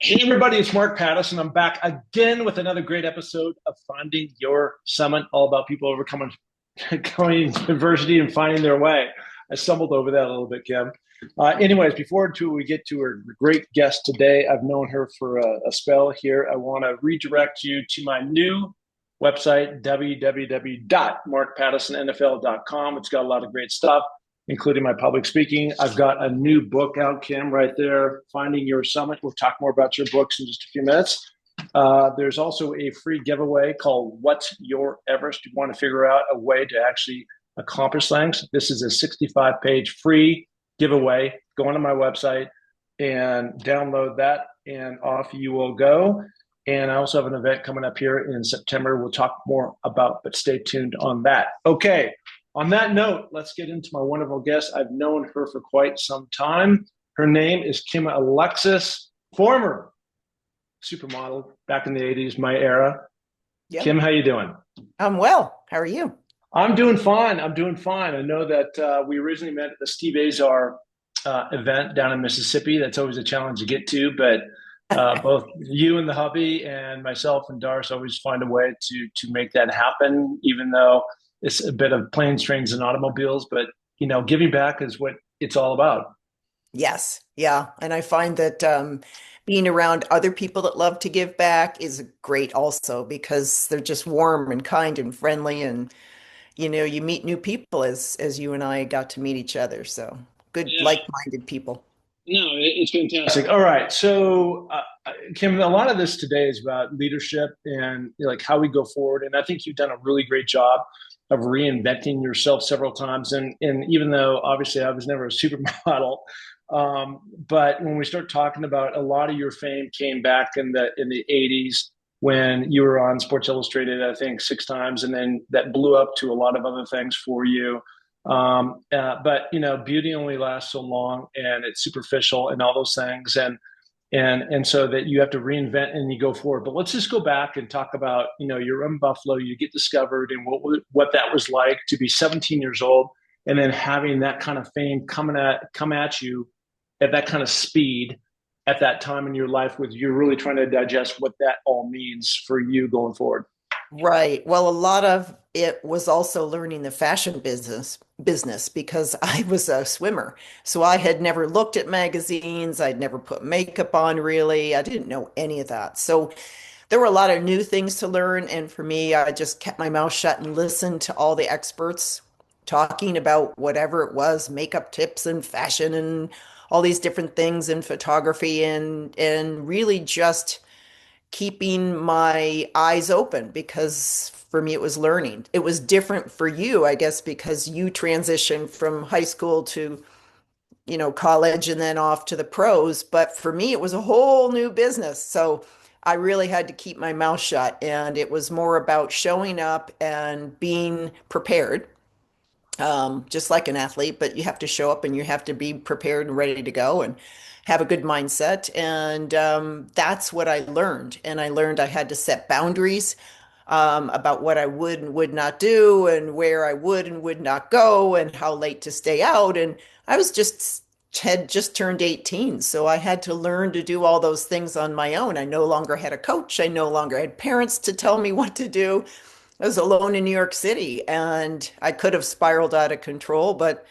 Hey everybody, it's Mark Patterson. I'm back again with another great episode of Finding Your Summit, all about people overcoming going adversity and finding their way. I stumbled over that a little bit, Kim. Anyways, before we get to our great guest today, I've known her for a spell here. I want to redirect you to my new website, www.markpattersonnfl.com. It's got a lot of great stuff, including my public speaking. I've got a new book out, Kim, right there, Finding Your Summit. We'll talk more about your books in just a few minutes. There's also a free giveaway called What's Your Everest? You want to figure out a way to actually accomplish things. This is a 65-page free giveaway. Go onto my website and download that, and off you will go. And I also have an event coming up here in September we'll talk more about, but stay tuned on that. Okay. On that note, let's get into my wonderful guest. I've known her for quite some time. Her name is Kim Alexis, former supermodel back in the 80s, my era. Yep. Kim, how you doing? I'm well. How are you? I'm doing fine. I'm doing fine. I know that we originally met at the Steve Azar event down in Mississippi. That's always a challenge to get to, but both you and the hubby and myself and Doris always find a way to make that happen, even though it's a bit of planes, trains, and automobiles. But, giving back is what it's all about. Yes. Yeah. And I find that being around other people that love to give back is great also because they're just warm and kind and friendly and you meet new people as you and I got to meet each other. So good Yeah, like-minded people. no, it's fantastic. All right. So, Kim, a lot of this today is about leadership and like how we go forward. And I think you've done a really great job of reinventing yourself several times. And even though obviously I was never a supermodel, but when we start talking about a lot of your fame came back in the 80s when you were on Sports Illustrated, I think 6 times, and then that blew up to a lot of other things for you. But beauty only lasts so long, and it's superficial, and all those things, and so that you have to reinvent and you go forward. But let's just go back and talk about you're in Buffalo, you get discovered, and what that was like to be 17 years old, and then having that kind of fame come at you at that kind of speed at that time in your life, with you really trying to digest what that all means for you going forward. Right. Well, a lot of it was also learning the fashion business because I was a swimmer. So I had never looked at magazines. I'd never put makeup on really. I didn't know any of that. So there were a lot of new things to learn. And for me, I just kept my mouth shut and listened to all the experts talking about whatever it was, makeup tips and fashion and all these different things and photography and really just keeping my eyes open because for me it was learning. It was different for you, I guess, because you transitioned from high school to, college and then off to the pros. But for me, it was a whole new business. So I really had to keep my mouth shut. And it was more about showing up and being prepared, just like an athlete, but you have to show up and you have to be prepared and ready to go and have a good mindset. And that's what I learned. And I learned I had to set boundaries about what I would and would not do, and where I would and would not go, and how late to stay out. And I was just had just turned 18, so I had to learn to do all those things on my own. I no longer had a coach. I no longer had parents to tell me what to do. I was alone in New York City, and I could have spiraled out of control, but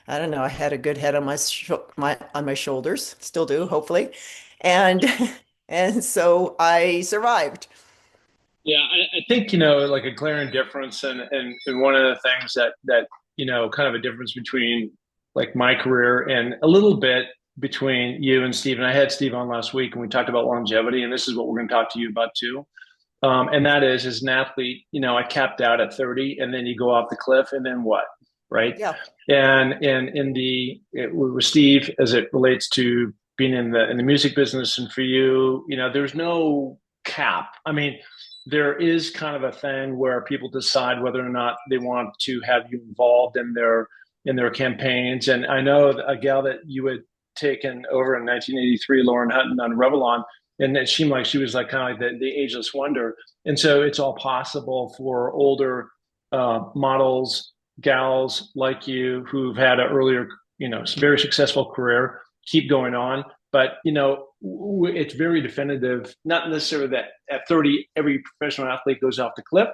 I don't know. I had a good head on my shoulders, still do, hopefully, and and so I survived. Yeah, I think like a glaring difference, and one of the things that kind of a difference between like my career and a little bit between you and Steve. And I had Steve on last week, and we talked about longevity, and this is what we're going to talk to you about too. And that is, as an athlete, I capped out at 30, and then you go off the cliff, and then what, right? Yeah. And with Steve, as it relates to being in the music business, and for you, there's no cap. I mean, there is kind of a thing where people decide whether or not they want to have you involved in their campaigns. And I know a gal that you had taken over in 1983, Lauren Hutton on Revlon, and it seemed like she was like kind of like the ageless wonder. And so it's all possible for older models, gals like you who've had an earlier, very successful career, keep going on. but it's very definitive. Not necessarily that at 30 every professional athlete goes off the cliff,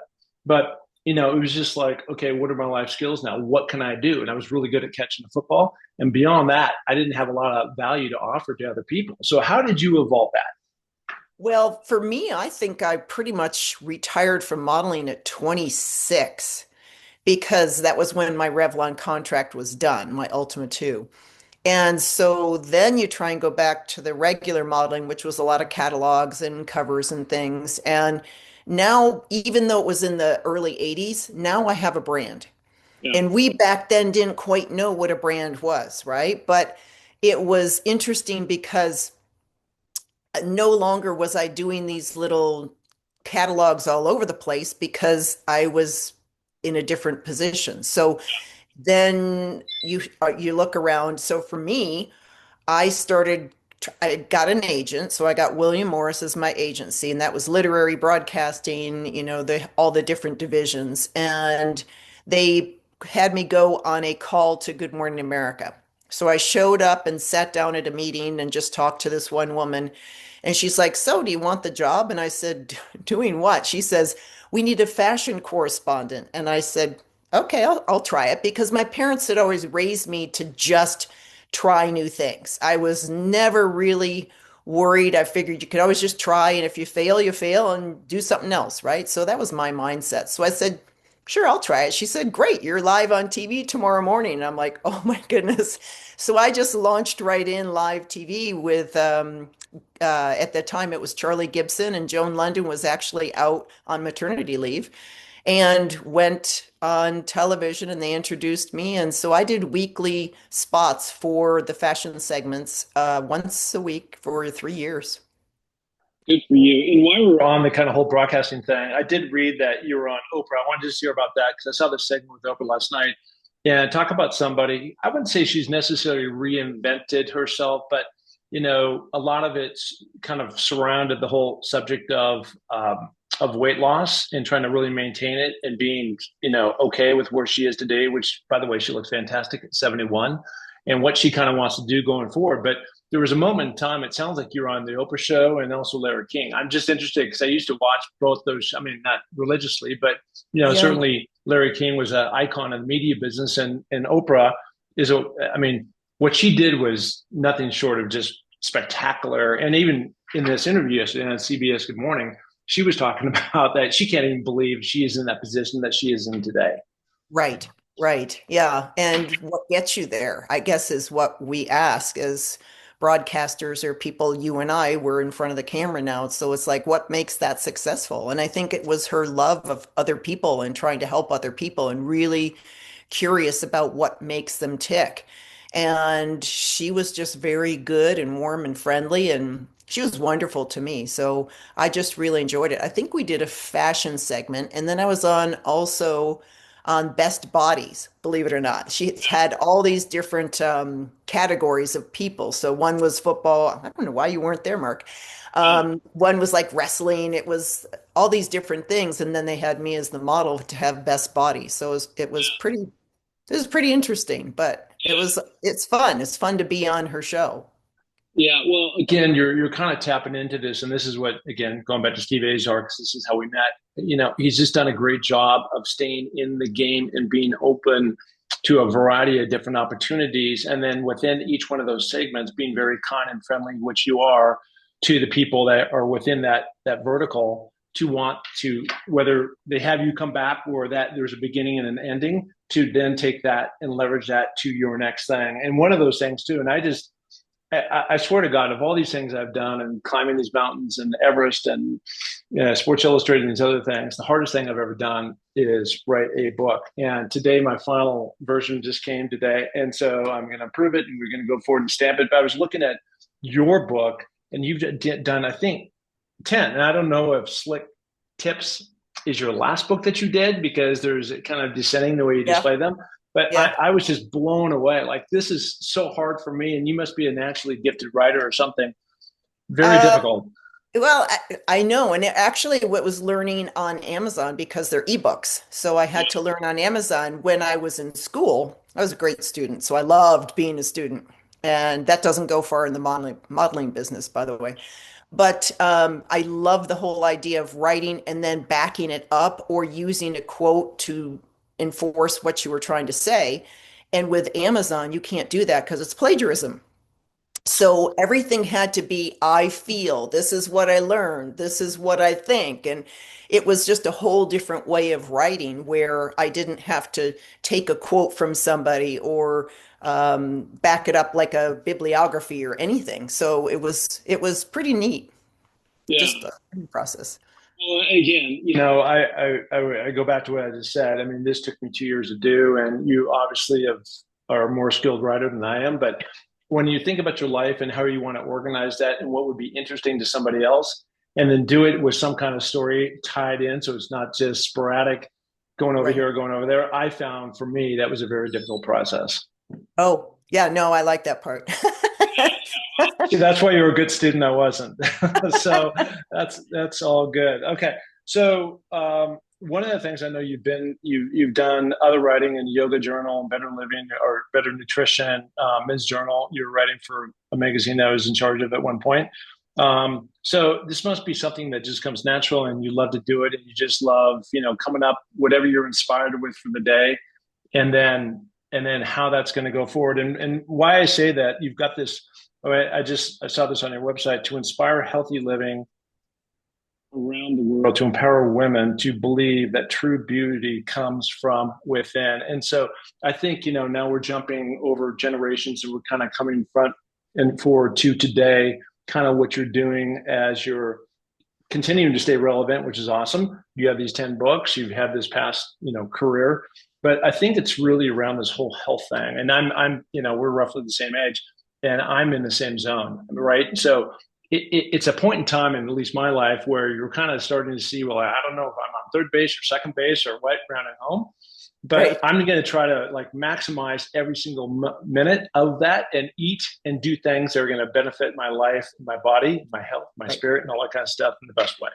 but it was just like, okay, what are my life skills now? What can I do? And I was really good at catching the football. And beyond that, I didn't have a lot of value to offer to other people. So how did you evolve that? Well, for me, I think I pretty much retired from modeling at 26 because that was when my Revlon contract was done, my Ultima 2. And so then you try and go back to the regular modeling, which was a lot of catalogs and covers and things. And now, even though it was in the early 80s, now I have a brand. Yeah. And we back then didn't quite know what a brand was, right? But it was interesting because no longer was I doing these little catalogs all over the place because I was in a different position. So then you look around. So for me, I got an agent, so I got William Morris as my agency, and that was literary broadcasting, all the different divisions. And they had me go on a call to Good Morning America. So I showed up and sat down at a meeting and just talked to this one woman. And she's like, "So, do you want the job?" And I said, "Doing what?" She says, "We need a fashion correspondent." And I said, "Okay, I'll try it," because my parents had always raised me to just try new things. I was never really worried. I figured you could always just try, and if you fail and do something else, right? So that was my mindset. So I said, "Sure, I'll try it." She said, "Great, you're live on TV tomorrow morning." And I'm like, "Oh my goodness." So I just launched right in live TV with, at the time it was Charlie Gibson, and Joan London was actually out on maternity leave, and went on television and they introduced me. And so I did weekly spots for the fashion segments once a week for 3 years. Good for you. And while we're on the kind of whole broadcasting thing, I did read that you were on Oprah. I wanted to just hear about that because I saw this segment with Oprah last night. And talk about somebody, I wouldn't say she's necessarily reinvented herself, but a lot of it's kind of surrounded the whole subject of weight loss and trying to really maintain it and being, okay with where she is today, which by the way, she looks fantastic at 71 and what she kind of wants to do going forward. But there was a moment in time, it sounds like you're on the Oprah show and also Larry King. I'm just interested because I used to watch both those. I mean, not religiously, but, Yeah. certainly Larry King was an icon of the media business and Oprah I mean, what she did was nothing short of just spectacular. And even in this interview yesterday on CBS Good Morning, she was talking about that she can't even believe she is in that position that she is in today. Right, right. Yeah. And what gets you there, I guess, is what we ask as broadcasters or people. You and I were in front of the camera now. So it's like, what makes that successful? And I think it was her love of other people and trying to help other people and really curious about what makes them tick. And she was just very good and warm and friendly, and she was wonderful to me. So I just really enjoyed it. I think we did a fashion segment, and then I was on also on best bodies, believe it or not. She had all these different categories of people. So one was football. I don't know why you weren't there, Mark. One was like wrestling. It was all these different things. And then they had me as the model to have best body. So it was pretty interesting, but it's fun. It's fun to be on her show. Yeah, well, again, you're kind of tapping into this, and this is what, again, going back to Steve Azar, because this is how we met. He's just done a great job of staying in the game and being open to a variety of different opportunities, and then within each one of those segments, being very kind and friendly, which you are, to the people that are within that vertical, to want to, whether they have you come back or that there's a beginning and an ending, to then take that and leverage that to your next thing. And one of those things too, and I swear to God, of all these things I've done and climbing these mountains and Everest and Sports Illustrated and these other things, the hardest thing I've ever done is write a book. And today, my final version just came today. And so I'm going to approve it and we're going to go forward and stamp it. But I was looking at your book and you've done, I think, 10. And I don't know if Slick Tips is your last book that you did because there's a kind of descending the way you Yeah. display them. But Yeah. I was just blown away. Like, this is so hard for me, and you must be a naturally gifted writer or something. Very Uh, difficult. well, I know. And actually, what was learning on Amazon because they're ebooks. So I had to learn on Amazon when I was in school. I was a great student. So I loved being a student. And that doesn't go far in the modeling business, by the way. But I love the whole idea of writing and then backing it up or using a quote to enforce what you were trying to say. And with Amazon, you can't do that because it's plagiarism. So everything had to be, I feel, this is what I learned, this is what I think. And it was just a whole different way of writing where I didn't have to take a quote from somebody or back it up like a bibliography or anything. So it was pretty neat, Yeah. just the process. Well, again, I go back to what I just said. I mean, this took me 2 years to do, and you obviously are a more skilled writer than I am. But when you think about your life and how you want to organize that and what would be interesting to somebody else, and then do it with some kind of story tied in, so it's not just sporadic, going over Right. here, going over there. I found for me that was a very difficult process. Oh, yeah, no, I like that part. See, that's why you're a good student. I wasn't. So that's all good. Okay. So one of the things I know you've done other writing in Yoga Journal, Better Living, or Better Nutrition, Men's Journal. You were writing for a magazine that I was in charge of at one point. So this must be something that just comes natural, and you love to do it, and you just love coming up whatever you're inspired with for the day, and then how that's going to go forward. And why I say that, you've got this. I saw this on your website, to inspire healthy living around the world, to empower women to believe that true beauty comes from within. And so I think, now we're jumping over generations, and we're kind of coming front and forward to today, kind of what you're doing as you're continuing to stay relevant, which is awesome. You have these 10 books, you've had this past, career, but I think it's really around this whole health thing. And we're roughly the same age, and I'm in the same zone, right? So it's a point in time in at least my life where you're kind of starting to see, well, I don't know if I'm on third base or second base or what, grounding home, but Right. I'm going to try to like maximize every single minute of that, and eat and do things that are going to benefit my life, my body, my health, my Right. spirit, and all that kind of stuff in the best way.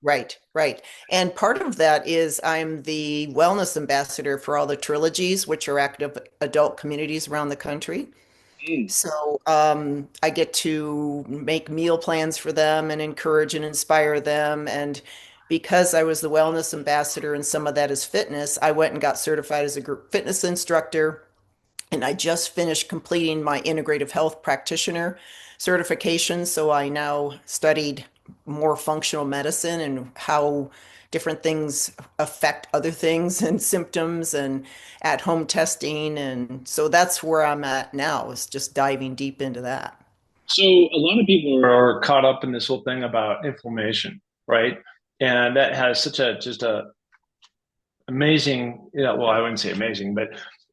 Right, right. And part of that is I'm the wellness ambassador for all the trilogies, which are active adult communities around the country. Mm. So I get to make meal plans for them and encourage and inspire them. And because I was the wellness ambassador and some of that is fitness, I went and got certified as a group fitness instructor. And I just finished completing my integrative health practitioner certification. So I now studied more functional medicine and how different things affect other things and symptoms and at home testing. And so that's where I'm at now, is just diving deep into that. So a lot of people are caught up in this whole thing about inflammation, right? And that has such a just a amazing, well, I wouldn't say amazing, but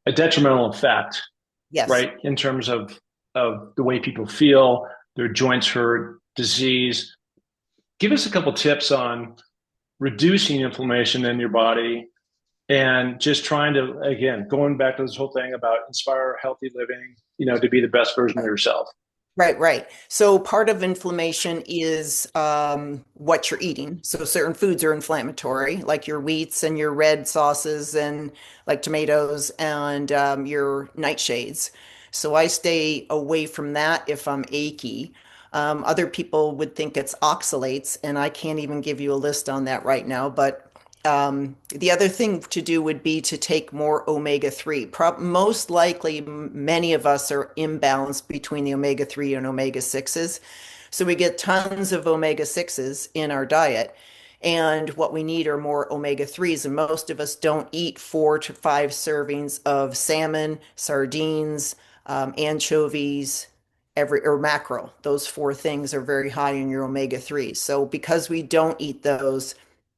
a detrimental effect, Yes. right? In terms of the way people feel, their joints hurt, disease. Give us a couple tips on reducing inflammation in your body, and just trying to, again, going back to this whole thing about inspire healthy living, to be the best version of yourself. Right, right. So part of inflammation is what you're eating. So certain foods are inflammatory, like your wheats and your red sauces and like tomatoes and your nightshades. So I stay away from that if I'm achy. Other people would think it's oxalates, and I can't even give you a list on that right now. But the other thing to do would be to take more omega-3. Most likely, many of us are imbalanced between the omega-3 and omega-6s. So we get tons of omega-6s in our diet. And what we need are more omega-3s. And most of us don't eat 4 to 5 servings of salmon, sardines, anchovies, or mackerel. Those four things are very high in your omega-3s. So because we don't eat those,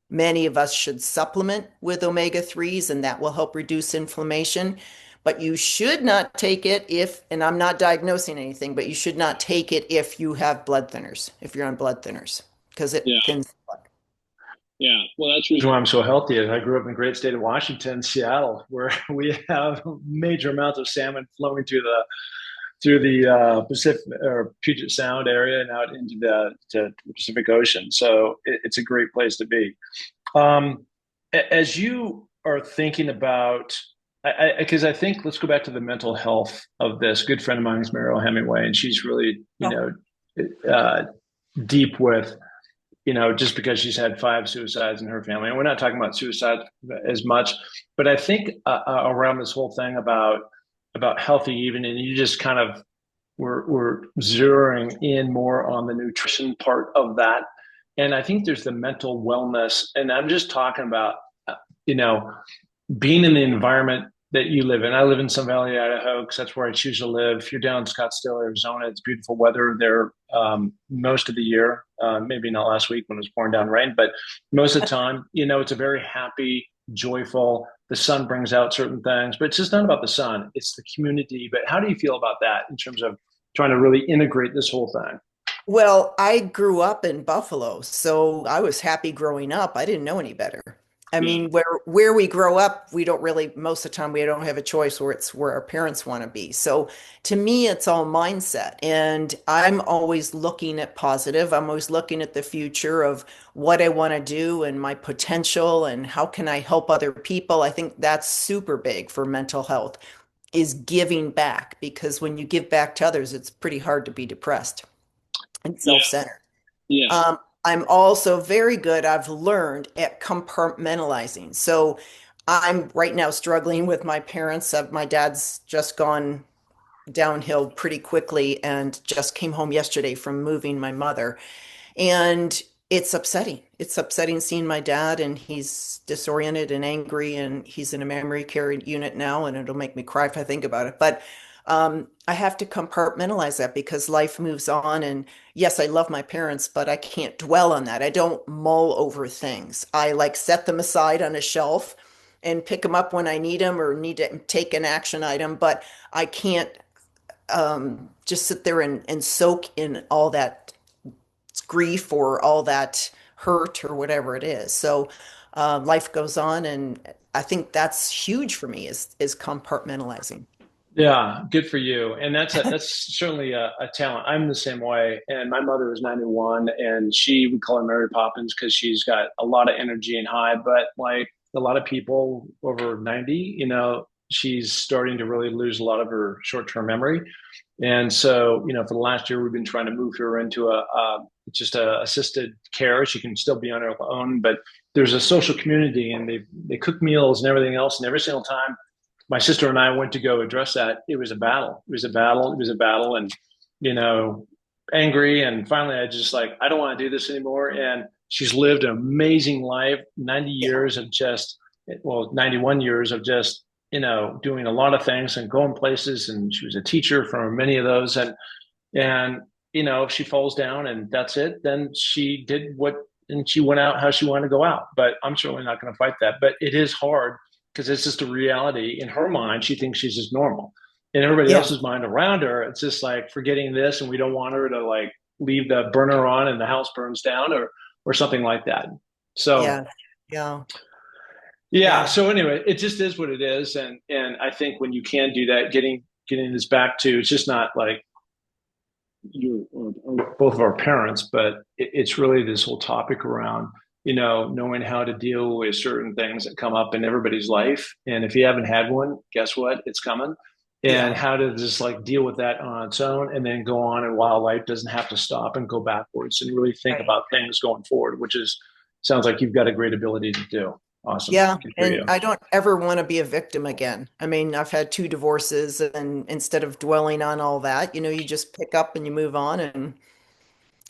many of us should supplement with omega-3s, and that will help reduce inflammation. But you should not take it if, and I'm not diagnosing anything, but you should not take it if you have blood thinners, if you're on blood thinners, because it Yeah. thins the blood. Yeah, well, that's the reason why I'm so healthy. Is I grew up in the great state of Washington, Seattle, where we have major amounts of salmon flowing through the Pacific or Puget Sound area and out into the Pacific Ocean. So it's a great place to be. As you are thinking about because I think let's go back to the mental health of this. A good friend of mine is Mariel Hemingway, and she's really, Oh, uh, deep with, just because she's had five suicides in her family. And we're not talking about suicide as much, but I think around this whole thing about healthy eating, and you just kind of we're zeroing in more on the nutrition part of that. And I think there's the mental wellness, and I'm just talking about, uh, you know, being in the environment that you live in. I live in Sun Valley, Idaho, because that's where I choose to live. If you're down in Scottsdale, Arizona, it's beautiful weather there most of the year. Maybe not last week when it was pouring down rain, but most of the time, it's a very happy, joyful. The sun brings out certain things, but it's just not about the sun. It's the community. But how do you feel about that in terms of trying to really integrate this whole thing? well, I grew up in Buffalo, so I was happy growing up. I didn't know any better. I Yeah. mean, where we grow up, we don't really, most of the time, we don't have a choice where it's where our parents want to be. So to me, it's all mindset. And I'm always looking at positive. I'm always looking at the future of what I want to do and my potential and how can I help other people. I think that's super big for mental health is giving back because when you give back to others, it's pretty hard to be depressed and Yeah. self-centered. Yeah. I'm also very good, I've learned at compartmentalizing. So I'm right now struggling with my parents. My dad's just gone downhill pretty quickly and just came home yesterday from moving my mother. And it's upsetting. It's upsetting seeing my dad, and he's disoriented and angry, and he's in a memory care unit now, and it'll make me cry if I think about it. But I have to compartmentalize that because life moves on. And yes, I love my parents, but I can't dwell on that. I don't mull over things. I like set them aside on a shelf and pick them up when I need them or need to take an action item, but I can't just sit there and soak in all that grief or all that hurt or whatever it is. So life goes on, and I think that's huge for me is compartmentalizing. Yeah, good for you. And that's certainly a talent. I'm the same way. And my mother is 91, and we call her Mary Poppins because she's got a lot of energy and high. But like a lot of people over 90, she's starting to really lose a lot of her short-term memory. And so, for the last year, we've been trying to move her into just a assisted care. She can still be on her own, but there's a social community, and they cook meals and everything else. And every single time my sister and I went to go address that, it was a battle. It was a battle. It was a battle, and you know, angry. And finally, I just like, I don't want to do this anymore. And she's lived an amazing life, 90 Yeah. years of just, well, 91 years of just, doing a lot of things and going places. And she was a teacher for many of those. And if she falls down and that's it, then she did what, and she went out how she wanted to go out. But I'm certainly not going to fight that. But it is hard because it's just a reality. In her mind, she thinks she's just normal. In everybody Yeah. else's mind around her, it's just like forgetting this, and we don't want her to like leave the burner on and the house burns down, or something like that. So Yeah. Yeah. yeah. Yeah. So anyway, it just is what it is, and I think when you can do that, getting this back to, it's just not like you or both of our parents, but it's really this whole topic around knowing how to deal with certain things that come up in everybody's life. And if you haven't had one, guess what? It's coming. And Yeah. how to just like deal with that on its own and then go on, and while life doesn't have to stop and go backwards and really think Right. about things going forward, which is sounds like you've got a great ability to do. Awesome. Yeah, Good for and you. I don't ever want to be a victim again. I mean, I've had two divorces, and instead of dwelling on all that, you just pick up and you move on. And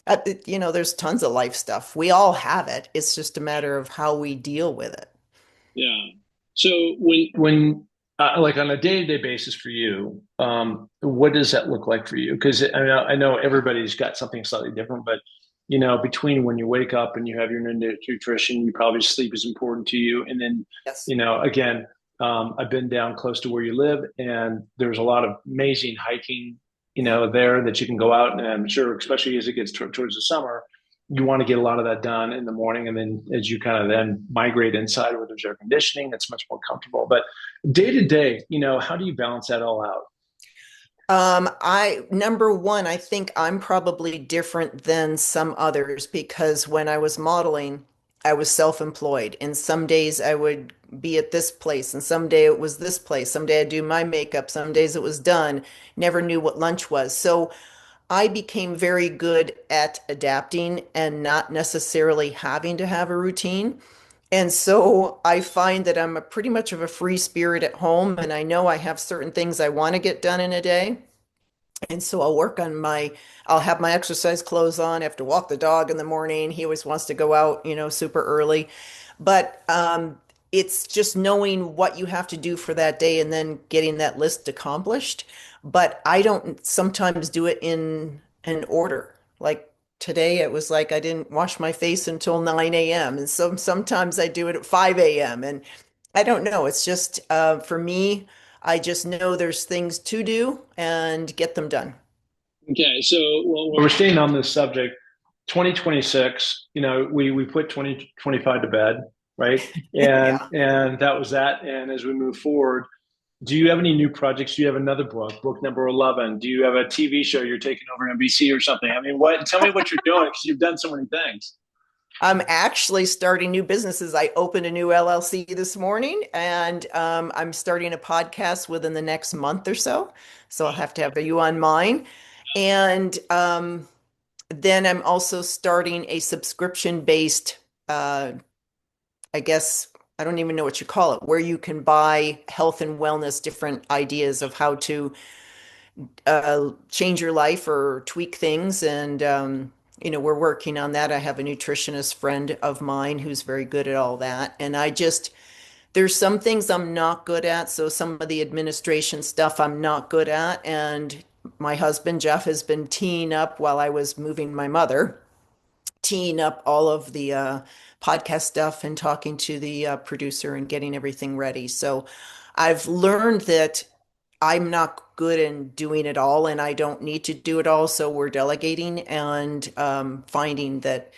there's tons of life stuff. We all have it. It's just a matter of how we deal with it. Yeah. So when like on a day-to-day basis for you, what does that look like for you? Because I know everybody's got something slightly different, but between when you wake up and you have your nutrition, you probably sleep is important to you, and then Yes. again, I've been down close to where you live, and there's a lot of amazing hiking, there that you can go out, and I'm sure, especially as it gets towards the summer, you want to get a lot of that done in the morning, and then as you kind of then migrate inside where there's air conditioning, it's much more comfortable. But day to day, how do you balance that all out? I number one, I think I'm probably different than some others because when I was modeling, I was self-employed, and some days I would be at this place, and someday it was this place. Someday I'd do my makeup, some days it was done. Never knew what lunch was. So I became very good at adapting and not necessarily having to have a routine. And so I find that I'm a pretty much of a free spirit at home, and I know I have certain things I want to get done in a day. And so I'll have my exercise clothes on. I have to walk the dog in the morning. He always wants to go out, super early. But it's just knowing what you have to do for that day and then getting that list accomplished. But I don't sometimes do it in an order. Like today, it was like I didn't wash my face until 9 a.m. And sometimes I do it at 5 a.m. And I don't know. It's just for me, I just know there's things to do and get them done. Okay, so well, we're staying on this subject. 2026, we put 2025 to bed, right? And Yeah. and that was that. And as we move forward, do you have any new projects? Do you have another book number 11? Do you have a TV show you're taking over NBC or something? I mean, what? Tell me what you're doing because you've done so many things. I'm actually starting new businesses. I opened a new LLC this morning, and I'm starting a podcast within the next month or so. So I'll have to have you on mine. And then I'm also starting a subscription-based, I guess, I don't even know what you call it, where you can buy health and wellness, different ideas of how to change your life or tweak things. And, we're working on that. I have a nutritionist friend of mine who's very good at all that. And there's some things I'm not good at. So some of the administration stuff I'm not good at. And my husband, Jeff, has been teeing up while I was moving my mother, teeing up all of the podcast stuff and talking to the producer and getting everything ready. So I've learned that I'm not good in doing it all and I don't need to do it all. So we're delegating and finding that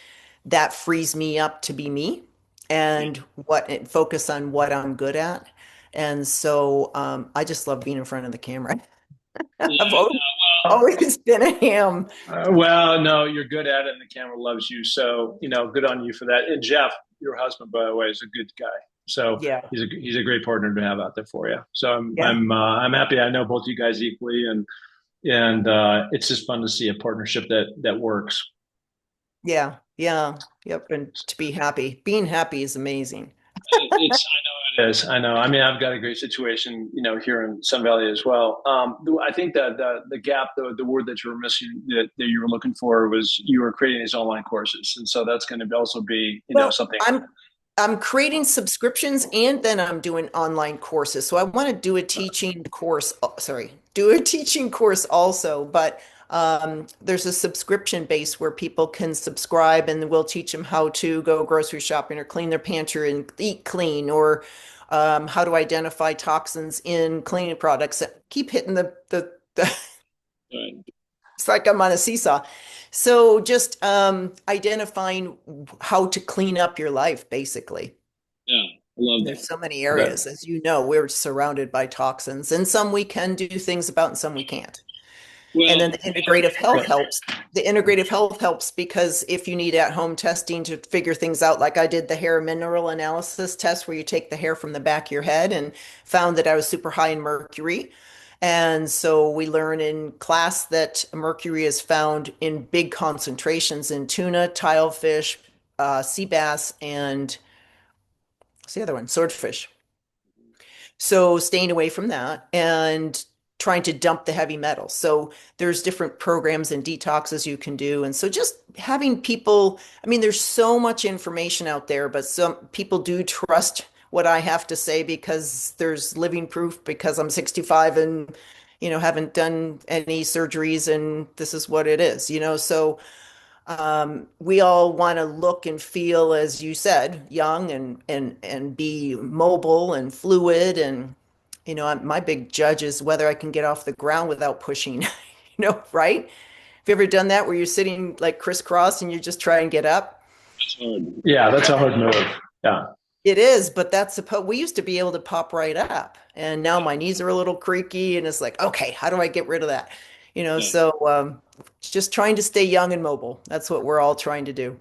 that frees me up to be me and what focus on what I'm good at. And so I just love being in front of the camera. I've Yeah, always been a ham. well, no, you're good at it, and the camera loves you. So, good on you for that. And Jeff, your husband, by the way, is a good guy. So Yeah. he's a great partner to have out there for you. So Yeah. I'm happy. I know both you guys equally, and it's just fun to see a partnership that works. Yeah. Yeah. Yep. And to be happy, being happy is amazing. It's I know it is. I know. I mean, I've got a great situation, here in Sun Valley as well. I think that the gap, the word that you were missing, that you were looking for, was you were creating these online courses, and so that's going to also be, Well, something. I'm creating subscriptions and then I'm doing online courses. So I want to do a teaching course, sorry, do a teaching course also, but there's a subscription base where people can subscribe and we'll teach them how to go grocery shopping or clean their pantry and eat clean or how to identify toxins in cleaning products. Keep hitting the Right. it's like I'm on a seesaw. So just identifying how to clean up your life, basically. Yeah, I love There's that. so many Okay. areas. As you know, we're surrounded by toxins, and some we can do things about, and some we can't. And then Well, the integrative health helps. The integrative health helps because if you need at-home testing to figure things out, like I did the hair mineral analysis test where you take the hair from the back of your head and found that I was super high in mercury. And so we learn in class that mercury is found in big concentrations in tuna, tilefish, sea bass, and what's the other one? Swordfish. So staying away from that and trying to dump the heavy metals. So there's different programs and detoxes you can do. And so just having people, I mean, there's so much information out there, but some people do trust what I have to say because there's living proof because I'm 65 and, haven't done any surgeries and this is what it is, So we all want to look and feel, as you said, young and be mobile and fluid. And my big judge is whether I can get off the ground without pushing. Right? Have you ever done that where you're sitting like crisscross and you just try and get up? That's hard. Yeah, that's a hard move. Yeah. It is, but we used to be able to pop right up, and now my knees are a little creaky, and it's like, okay, how do I get rid of that? Yeah. So just trying to stay young and mobile. That's what we're all trying to do.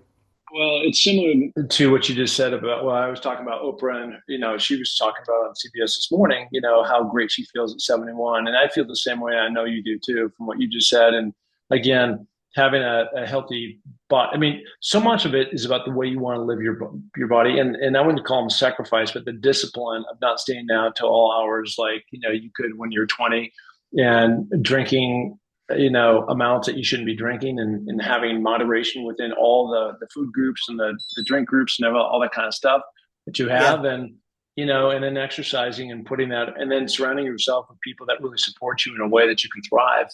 Well, it's similar to what you just said about, well, I was talking about Oprah and, she was talking about on CBS this morning, how great she feels at 71. And I feel the same way. I know you do too, from what you just said. And again, having a healthy body. I mean, so much of it is about the way you want to live your body. And I wouldn't call them sacrifice, but the discipline of not staying down till all hours like, you could when you're 20 and drinking amounts that you shouldn't be drinking and having moderation within all the food groups and the drink groups and all that kind of stuff that you Yeah, have. And, and then exercising and putting that, and then surrounding yourself with people that really support you in a way that you can thrive,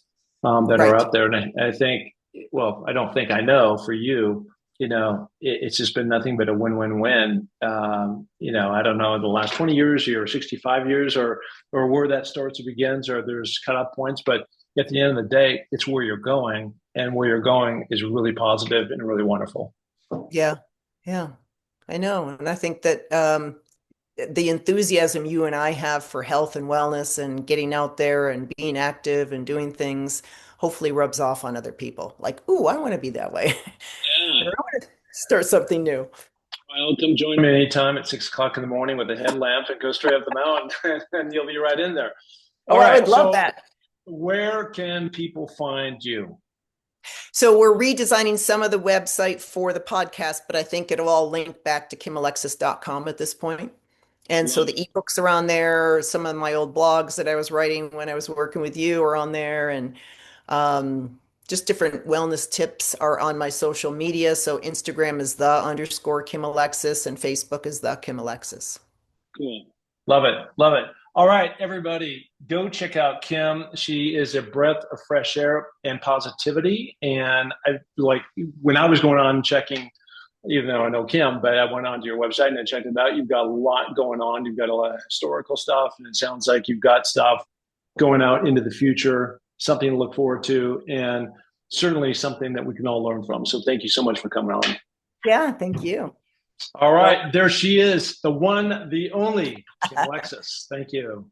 that are right. out there. And I think, well, I don't think I know for you, it's just been nothing but a win-win-win. I don't know, the last 20 years or 65 years or where that starts or begins, or there's cutoff points, but at the end of the day, it's where you're going, and where you're going is really positive and really wonderful. Yeah, yeah, I know. And I think that the enthusiasm you and I have for health and wellness and getting out there and being active and doing things hopefully rubs off on other people. Like, ooh, I want to be that way. Yeah. Or I want to start something new. Well, come join me anytime at 6 o'clock in the morning with a headlamp and go straight up the mountain, and you'll be right in there. All Oh, I right. would love So, that. where can people find you? So we're redesigning some of the website for the podcast, but I think it'll all link back to kimalexis.com at this point. And so Love the it. ebooks are on there. Some of my old blogs that I was writing when I was working with you are on there. And just different wellness tips are on my social media. So Instagram is _Kim Alexis and Facebook is the Kim Alexis. Cool. Love it. Love it. All right, everybody, go check out Kim. She is a breath of fresh air and positivity. And I like when I was going on checking, even though I know Kim, but I went onto your website and I checked it out. You've got a lot going on. You've got a lot of historical stuff, and it sounds like you've got stuff going out into the future, something to look forward to, and certainly something that we can all learn from. So thank you so much for coming on. Yeah, thank you. All Well, right, there she is, the one, the only Kim Alexis. Thank you.